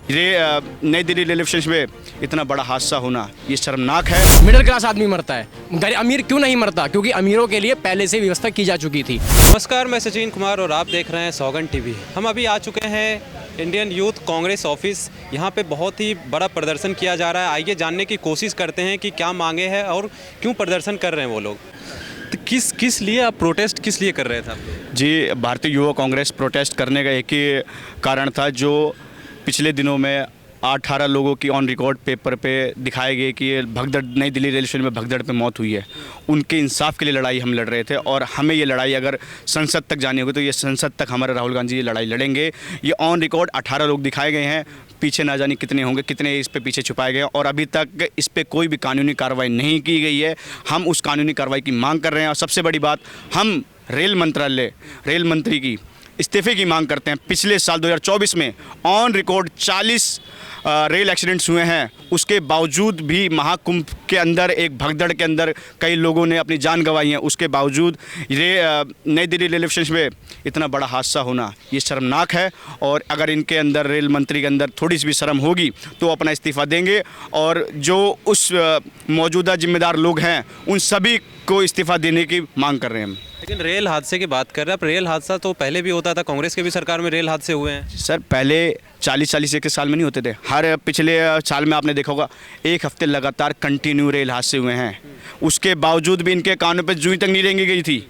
ये नई Delhi railway station पे इतना बड़ा हादसा होना ये शर्मनाक है। मिडिल क्लास आदमी मरता है, अमीर क्यों नहीं मरता? क्योंकि अमीरों के लिए पहले से व्यवस्था की जा चुकी थी। नमस्कार, मैं सचिन कुमार और आप देख रहे हैं सौगंध टीवी। हम अभी आ चुके हैं इंडियन यूथ कांग्रेस ऑफिस। यहाँ पे बहुत ही बड़ा प्रदर्शन किया जा रहा है। आइए जानने की कोशिश करते हैं कि क्या मांगे हैं और क्यों प्रदर्शन कर रहे हैं वो लोग। तो किस लिए आप प्रोटेस्ट किस लिए कर रहे थे? जी, भारतीय युवा कांग्रेस प्रोटेस्ट करने का एक ही कारण था, जो पिछले दिनों में 18 लोगों की ऑन रिकॉर्ड पेपर पे दिखाए गए कि ये भगदड़ नई दिल्ली रेलवे स्टेशन में भगदड़ पे मौत हुई है। उनके इंसाफ के लिए लड़ाई हम लड़ रहे थे और हमें ये लड़ाई अगर संसद तक जानी होगी तो ये संसद तक हमारे राहुल गांधी ये लड़ाई लड़ेंगे। ये ऑन रिकॉर्ड 18 लोग दिखाए गए हैं, पीछे ना जाने कितने होंगे, कितने इस पे पीछे छुपाए गए और अभी तक इस पे कोई भी कानूनी कार्रवाई नहीं की गई है। हम उस कानूनी कार्रवाई की मांग कर रहे हैं और सबसे बड़ी बात, हम रेल मंत्री की इस्तीफे की मांग करते हैं। पिछले साल 2024 में ऑन रिकॉर्ड 40 रेल एक्सीडेंट्स हुए हैं, उसके बावजूद भी महाकुंभ के अंदर एक भगदड़ के अंदर कई लोगों ने अपनी जान गंवाई है। उसके बावजूद नई दिल्ली रेलवे स्टेशन पे इतना बड़ा हादसा होना ये शर्मनाक है और अगर इनके अंदर रेल मंत्री के अंदर थोड़ी सी भी शर्म होगी तो अपना इस्तीफ़ा देंगे और जो उस मौजूदा जिम्मेदार लोग हैं उन सभी को इस्तीफ़ा देने की मांग कर रहे हैं हम। लेकिन रेल हादसे की बात कर रहे हैं, रेल हादसा तो पहले भी होता था, कांग्रेस के भी सरकार में रेल हादसे हुए हैं। सर, पहले 40 एक साल में नहीं होते थे, हर पिछले साल में आपने देखा होगा 1 हफ्ते लगातार कंटिन्यू रेल हादसे हुए हैं। उसके बावजूद भी इनके कानों पे जूं तक नहीं रेंगी गई थी।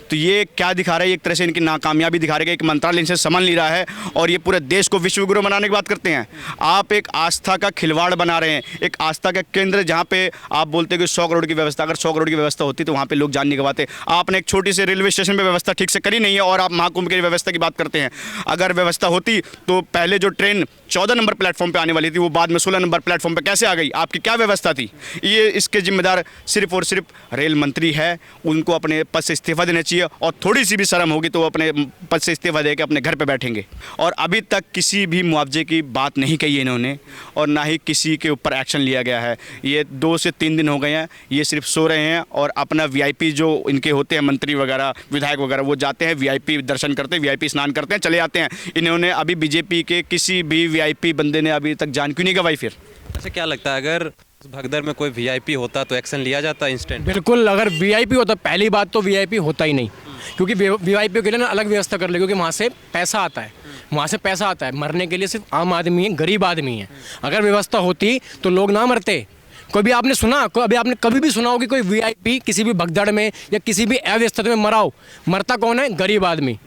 तो ये क्या दिखा रहा है? एक तरह से इनकी नाकामयाबी दिखा रहा है। एक मंत्रालय इनसे संभाल नहीं रहा है और ये पूरे देश को विश्व गुरु बनाने की बात करते हैं। आप एक आस्था का खिलवाड़ बना रहे हैं, एक आस्था का केंद्र जहाँ पे आप बोलते हैं कि 100 करोड़ की व्यवस्था, अगर 100 करोड़ की व्यवस्था होती तो वहाँ पे लोग जान नहीं गवाते। आपने एक छोटी सी रेलवे स्टेशन पर व्यवस्था ठीक से करी नहीं है और आप महाकुंभ की व्यवस्था की बात करते हैं। अगर व्यवस्था होती तो पहले जो ट्रेन 14 नंबर प्लेटफॉर्म पर आने वाली थी वो बाद में 16 नंबर प्लेटफॉर्म पर कैसे आ गई? आपकी क्या व्यवस्था थी? ये इसके जिम्मेदार सिर्फ और सिर्फ रेल मंत्री है। उनको अपने पद से इस्तीफा देना चाहिए और थोड़ी सी भी शर्म होगी तो वो अपने पद से इस्तीफा देकर अपने घर पे बैठेंगे। और अभी तक किसी भी मुआवजे की बात नहीं कही है इन्होंने और ना ही किसी के ऊपर एक्शन लिया गया है। ये 2 से 3 दिन हो गए हैं, ये सिर्फ सो रहे हैं और अपना वीआईपी जो इनके होते हैं मंत्री वगैरह, विधायक वगैरह, वो जाते हैं वीआईपी दर्शन करते हैं, वीआईपी स्नान करते हैं, चले जाते हैं। इन्होंने अभी बीजेपी के किसी भी वीआईपी बंदे ने अभी तक जान क्यों नहीं गवाई? फिर अच्छा, क्या लगता है अगर भगदड़ में कोई वीआईपी होता तो एक्शन लिया जाता इंस्टेंट? बिल्कुल, अगर वीआईपी होता, पहली बात तो वीआईपी होता ही नहीं, क्योंकि वीआईपी के लिए ना अलग व्यवस्था कर ले, क्योंकि वहाँ से पैसा आता है, वहाँ से पैसा आता है। मरने के लिए सिर्फ आम आदमी है, गरीब आदमी है। अगर व्यवस्था होती तो लोग ना मरते। कोई भी आपने सुना, अभी आपने कभी भी सुना हो कि कोई वीआईपी किसी भी भगदड़ में या किसी भी अव्यवस्था में मरा हो? मरता कौन है? गरीब आदमी,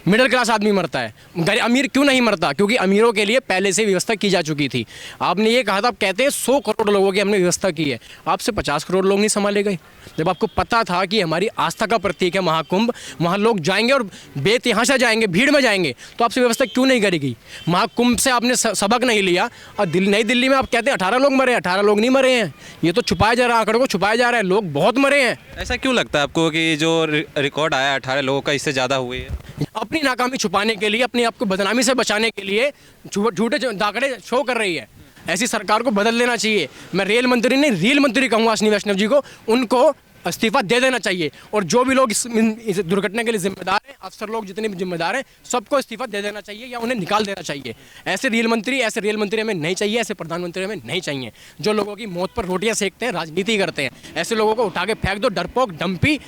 मिडिल क्लास आदमी मरता है। अमीर क्यों नहीं मरता? क्योंकि अमीरों के लिए पहले से व्यवस्था की जा चुकी थी। आपने ये कहा था, आप कहते हैं 100 करोड़ लोगों की हमने व्यवस्था की है, आपसे 50 करोड़ लोग नहीं संभाले गए। जब आपको पता था कि हमारी आस्था का प्रतीक है महाकुंभ, वहाँ लोग जाएंगे और बेतहाशा जाएंगे, भीड़ में जाएंगे, तो आपसे व्यवस्था क्यों नहीं करी गई? महाकुंभ से आपने सबक नहीं लिया और नई दिल्ली में आप कहते हैं 18 लोग मरे हैं। 18 लोग नहीं मरे हैं, ये तो छुपाया जा रहा है, आंकड़ों को छुपाया जा रहा है। लोग बहुत मरे हैं। ऐसा क्यों लगता है आपको कि जो रिकॉर्ड आया 18 लोगों का, इससे ज़्यादा हुई है? अपनी नाकामी छुपाने के लिए, अपने आप को बदनामी से बचाने के लिए झूठे दाखड़े शो कर रही है। ऐसी सरकार को बदल देना चाहिए। मैं रेल मंत्री नहीं, रेल मंत्री कहूँगा अश्विनी वैष्णव जी को, उनको इस्तीफा दे देना चाहिए। और जो भी लोग इस दुर्घटना के लिए जिम्मेदार हैं, अफसर लोग जितने भी जिम्मेदार हैं, सबको इस्तीफा दे देना चाहिए या उन्हें निकाल देना चाहिए। ऐसे रेल मंत्री हमें नहीं चाहिए, ऐसे प्रधानमंत्री हमें नहीं चाहिए जो लोगों की मौत पर रोटियां सेकते हैं, राजनीति करते हैं। ऐसे लोगों को उठा के फेंक दो। डरपोक, डंपी,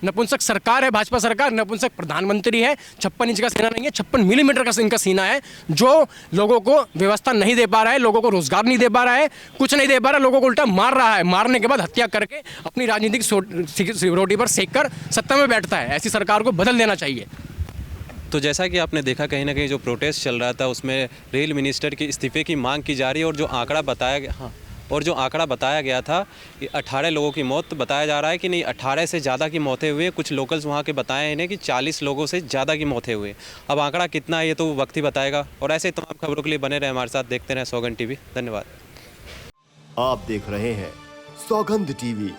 नपुंसक सरकार है भाजपा सरकार, नपुंसक प्रधानमंत्री है। 56 इंच का सीना नहीं है, 56 मिलीमीटर का इनका सीना है, जो लोगों को व्यवस्था नहीं दे पा रहा है, लोगों को रोजगार नहीं दे पा रहा है, कुछ नहीं दे पा रहा है, लोगों को उल्टा मार रहा है। मारने के बाद हत्या करके अपनी राजनीतिक रोटी पर सेक कर सत्ता में बैठता है। ऐसी सरकार को बदल देना चाहिए। तो जैसा कि आपने देखा, कहीं ना कहीं जो प्रोटेस्ट चल रहा था उसमें रेल मिनिस्टर के इस्तीफे की मांग की जा रही है और जो आंकड़ा बताया गया था कि 18 लोगों की मौत बताया जा रहा है कि नहीं, 18 से ज़्यादा की मौतें हुई। कुछ लोकल्स वहाँ के बताए इन्हें कि 40 लोगों से ज़्यादा की मौतें हुई। अब आंकड़ा कितना है ये तो वक्त ही बताएगा। और ऐसे तमाम खबरों के लिए बने रहे हमारे साथ, देखते रहें सौगंध टीवी। धन्यवाद। आप देख रहे हैं सौगंध टीवी,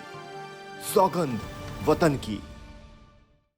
सौगंध वतन की।